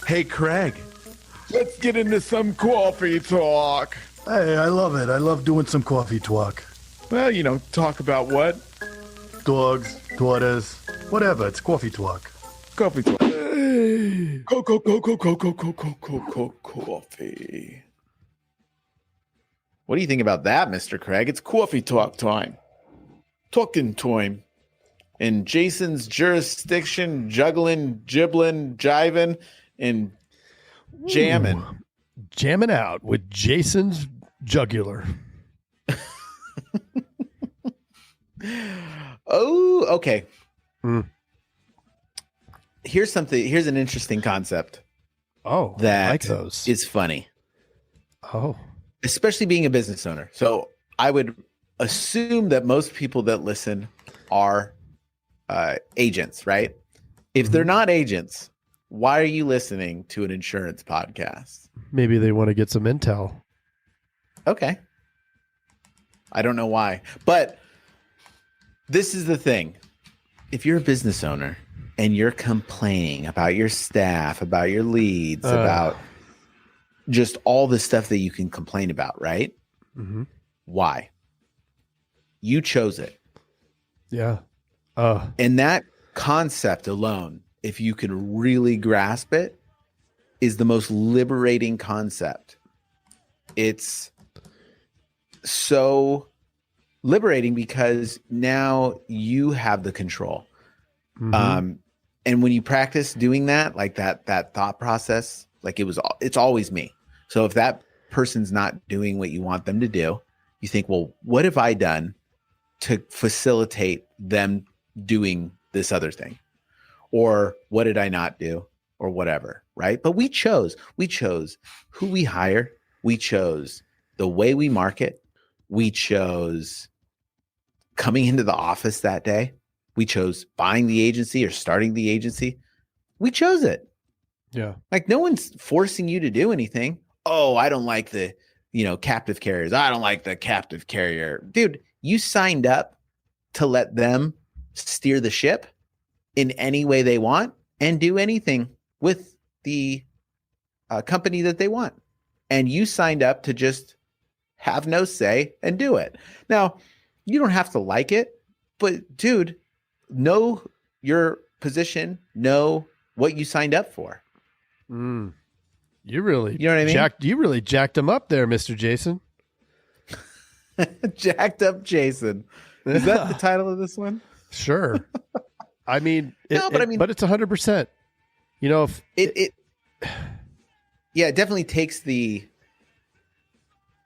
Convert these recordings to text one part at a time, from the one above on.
Hey, Craig, let's get into some coffee talk. Hey, I love it. I love doing some coffee talk. Well, talk about what? Dogs, daughters, whatever. It's coffee talk. Coffee talk. Hey. Coffee. What do you think about that, Mr. Craig? It's coffee talk time. Talking time. In Jason's jurisdiction, juggling, jibbling, jiving, and jamming. Ooh, jamming out with Jason's jugular. Oh, okay. Mm. Here's an interesting concept. Oh, that I like those. Is funny. Oh. Especially being a business owner. So I would assume that most people that listen are agents, right? If they're not agents, why are you listening to an insurance podcast? Maybe they want to get some intel. Okay. I don't know why, but this is the thing. If you're a business owner and you're complaining about your staff, about your leads, about just all the stuff that you can complain about, right? Mm-hmm. Why? You chose it. Yeah. And that concept alone, if you can really grasp it, is the most liberating concept. It's so liberating because now you have the control. Mm-hmm. And when you practice doing that, like that thought process, like it's always me. So if that person's not doing what you want them to do, you think, well, what have I done to facilitate them doing this other thing? Or what did I not do? Or whatever, right? But we chose who we hire. We chose the way we market. We chose coming into the office that day. We chose buying the agency or starting the agency. We chose it. Yeah. Like no one's forcing you to do anything. Oh, I don't like the, captive carriers. I don't like the captive carrier. Dude, you signed up to let them steer the ship in any way they want and do anything with the company that they want. And you signed up to just have no say and do it. Now, you don't have to like it, but dude, know your position, know what you signed up for. Mm. You know what I mean? You really jacked him up there, Mr. Jason. Jacked up Jason. Is that the title of this one? Sure. I mean, but it's 100%. If it definitely takes the,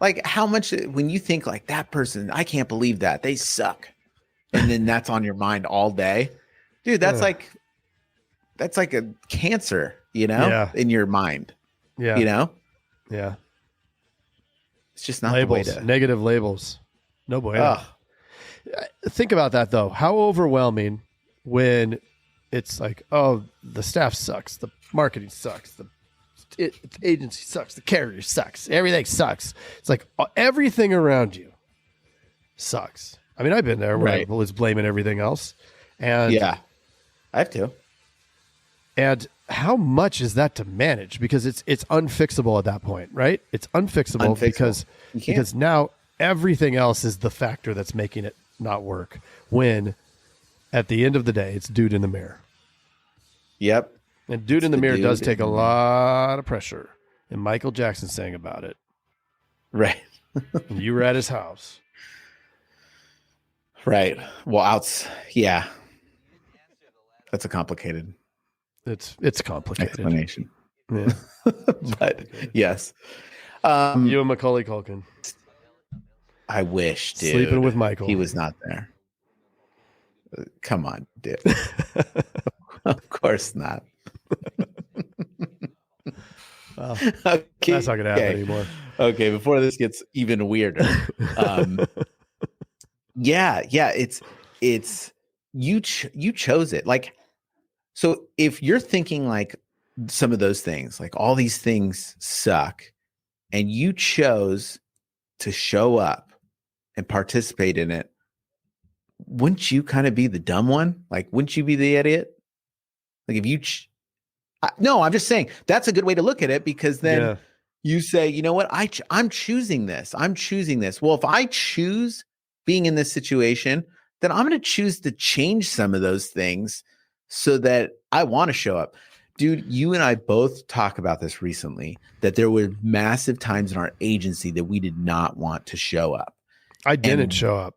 like, how much when you think like that person, I can't believe that they suck, and then that's on your mind all day, dude. That's like a cancer, in your mind. Yeah. Yeah. It's just not labels, the way to negative labels. No bueno. Think about that though. How overwhelming when it's like, oh, the staff sucks, the marketing sucks, the agency sucks, the carrier sucks, everything sucks. It's like everything around you sucks. I mean, I've been there where I was blaming everything else. And yeah, I have to. And how much is that to manage? Because it's unfixable at that point, right? It's unfixable. Because now everything else is the factor that's making it not work. When at the end of the day, it's dude in the mirror. Yep. And dude in the mirror does take a lot of pressure. And Michael Jackson sang about it. Right. And you were at his house. Right. Well, yeah. That's a complicated. It's complicated explanation. Yeah. But yes. You and Macaulay Culkin. I wish, dude. Sleeping with Michael. He was not there. Come on, dude. Of course not. Well, okay. That's not going to happen anymore. Okay, before this gets even weirder. Yeah, it's you chose it. Like, so if you're thinking like some of those things, like all these things suck, and you chose to show up and participate in it, wouldn't you kind of be the dumb one? Like, wouldn't you be the idiot? Like, if No, I'm just saying that's a good way to look at it, because then Yeah. you say, you know what, I'm choosing this. I'm choosing this. Well, if I choose being in this situation, then I'm going to choose to change some of those things so that I want to show up. Dude, you and I both talk about this recently, that there were massive times in our agency that we did not want to show up. I didn't show up.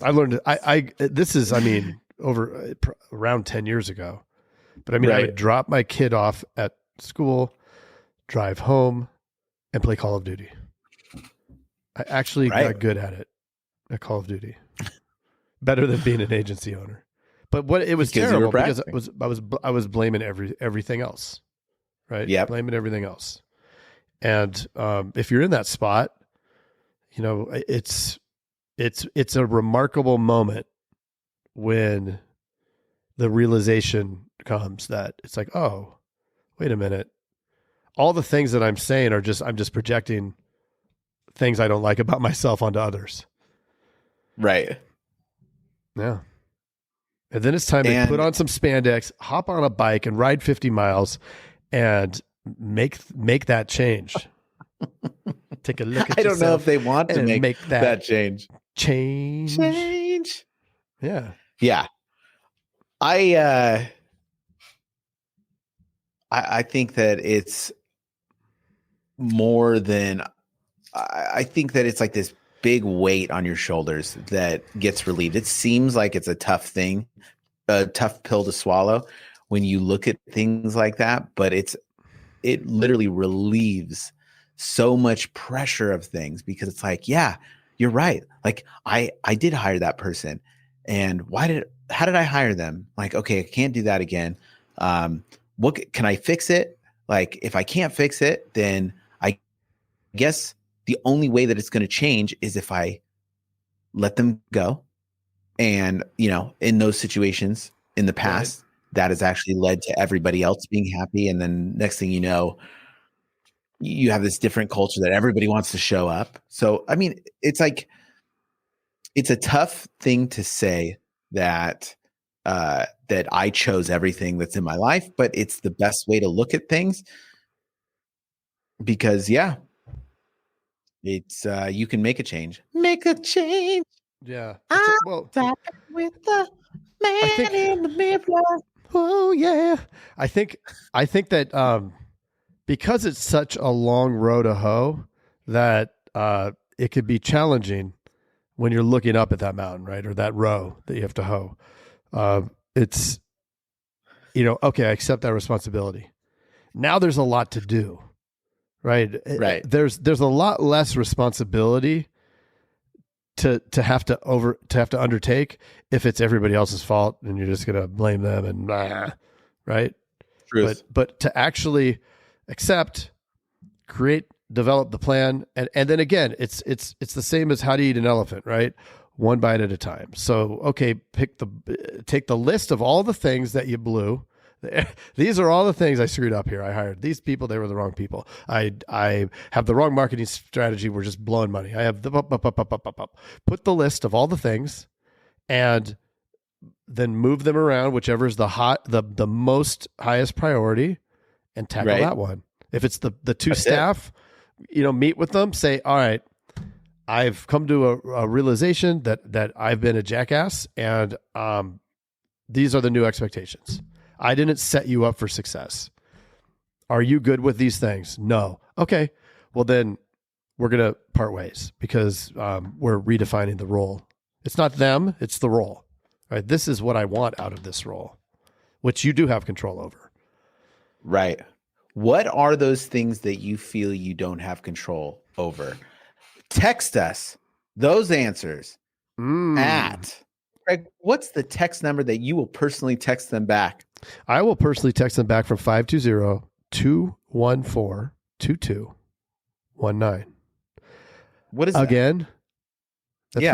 I learned this is, I mean, over around 10 years ago. But I mean, I would drop my kid off at school, drive home, and play Call of Duty. I actually got good at it, at Call of Duty. Better than being an agency owner. But what it was terrible because I was blaming everything else. Right? Yeah. Blaming everything else. And if you're in that spot, you know, it's a remarkable moment when the realization comes that it's like, oh, wait a minute. All the things that I'm saying I'm just projecting things I don't like about myself onto others. Right. Yeah. And then it's time to put on some spandex, hop on a bike and ride 50 miles and make that change. Take a look at I don't know if they want to make that change. Change. Yeah. Yeah. I think that it's more than, I think that it's like this big weight on your shoulders that gets relieved. It seems like it's a tough thing, a tough pill to swallow when you look at things like that, but it literally relieves so much pressure of things, because it's like, yeah, you're right. Like I did hire that person, and how did I hire them? Like, okay, I can't do that again. What can I fix it? Like, if I can't fix it, then I guess the only way that it's going to change is if I let them go. And, you know, in those situations in the past, that has actually led to everybody else being happy. And then next thing you know, you have this different culture that everybody wants to show up. So, I mean, it's like, it's a tough thing to say that that I chose everything that's in my life, but it's the best way to look at things, because it's you can make a change. Make a change. Yeah. Well, with the man in the mirror. Oh yeah. I think that because it's such a long road to hoe, that it could be challenging when you're looking up at that mountain, right? Or that row that you have to hoe. It's, you know, okay, I accept that responsibility. Now there's a lot to do, right? Right. There's a lot less responsibility to have to undertake if it's everybody else's fault and you're just going to blame them and right. Truth. But to actually accept, create, develop the plan, and then again, it's the same as how to eat an elephant, right? One bite at a time. So, okay, take the list of all the things that you blew. These are all the things I screwed up here. I hired these people. They were the wrong people. I have the wrong marketing strategy. We're just blowing money. I have put the list of all the things and then move them around, whichever is the most highest priority, and tackle that one. If it's the two staff, you know, meet with them, say, all right, I've come to a realization that I've been a jackass, and these are the new expectations. I didn't set you up for success. Are you good with these things? No. Okay. Well, then we're going to part ways, because we're redefining the role. It's not them, it's the role. Right? This is what I want out of this role, which you do have control over. Right. What are those things that you feel you don't have control over? Text us those answers at Craig. What's the text number that you will personally text them back? I will personally text them back from 520-214-2219. What is that? Again? That's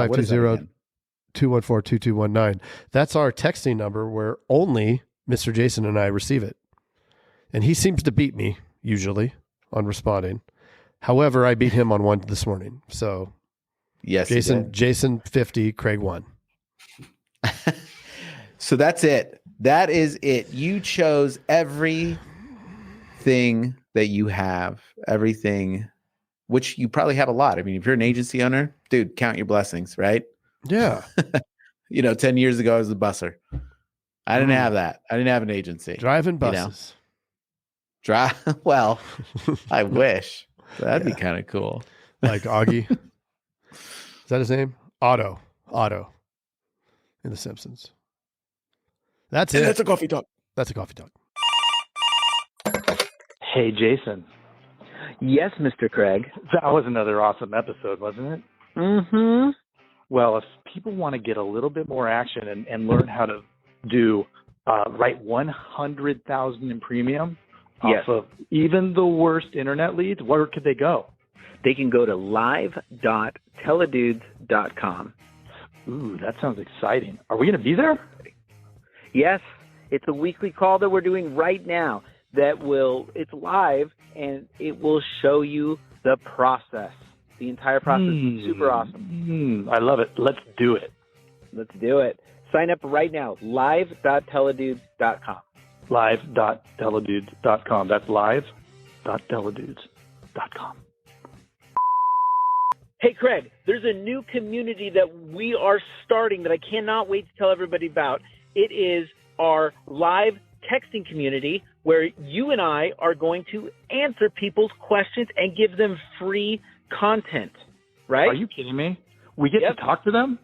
520-214-2219. That's our texting number where only Mr. Jason and I receive it. And he seems to beat me usually on responding. However, I beat him on one this morning. So yes, Jason 50, Craig 1. So that's it. That is it. You chose everything that you have, everything, which you probably have a lot. I mean, if you're an agency owner, dude, count your blessings, right? Yeah. 10 years ago, I was the busser. I didn't have that. I didn't have an agency. Driving buses. Well, I wish. That'd be kind of cool. Like Augie. Is that his name? Otto. In The Simpsons. That's it. That's a coffee talk. That's a coffee talk. Hey, Jason. Yes, Mr. Craig. That was another awesome episode, wasn't it? Mm-hmm. Well, if people want to get a little bit more action and learn how to do write 100,000 in premium Yes. off of even the worst internet leads, where could they go? They can go to live.teledudes.com. Ooh, that sounds exciting. Are we going to be there? Yes, it's a weekly call that we're doing right now it's live, and it will show you the process. The entire process is super awesome. I love it. Let's do it. Let's do it. Sign up right now, live.teledudes.com. Live.teledudes.com. That's live.teledudes.com. Hey, Craig, there's a new community that we are starting that I cannot wait to tell everybody about. It is our live texting community where you and I are going to answer people's questions and give them free content, right? Are you kidding me? We get Yep. to talk to them?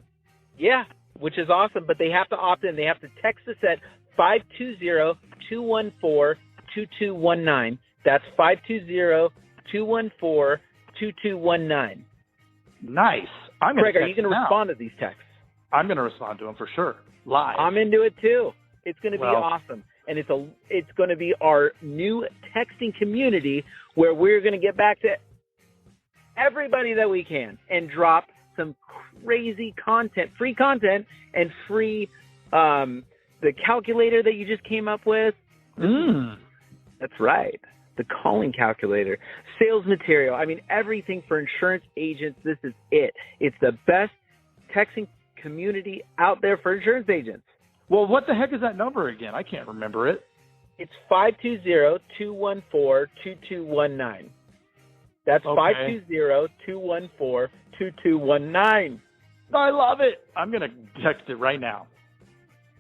Yeah, which is awesome, but they have to opt in. They have to text us at 520-214-2219. That's 520-214-2219. Nice. Craig, are you going to respond to these texts? I'm going to respond to them for sure. Live. I'm into it too. It's going to be awesome. And it's going to be our new texting community where we're going to get back to everybody that we can and drop some crazy content, free content, and free the calculator that you just came up with. That's right. The calling calculator, sales material. I mean, everything for insurance agents. This is it. It's the best texting community out there for insurance agents. Well, what the heck is that number again? I can't remember it. It's 520-214-2219. That's Okay. 520-214-2219. I love it. I'm going to text it right now.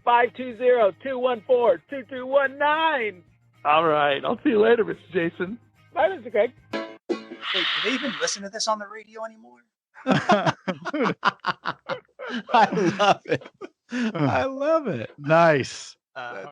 520-214-2219. All right. I'll see you later, Mr. Jason. Bye, Mr. Craig. Wait, do they even listen to this on the radio anymore? I love it. I love it. Nice.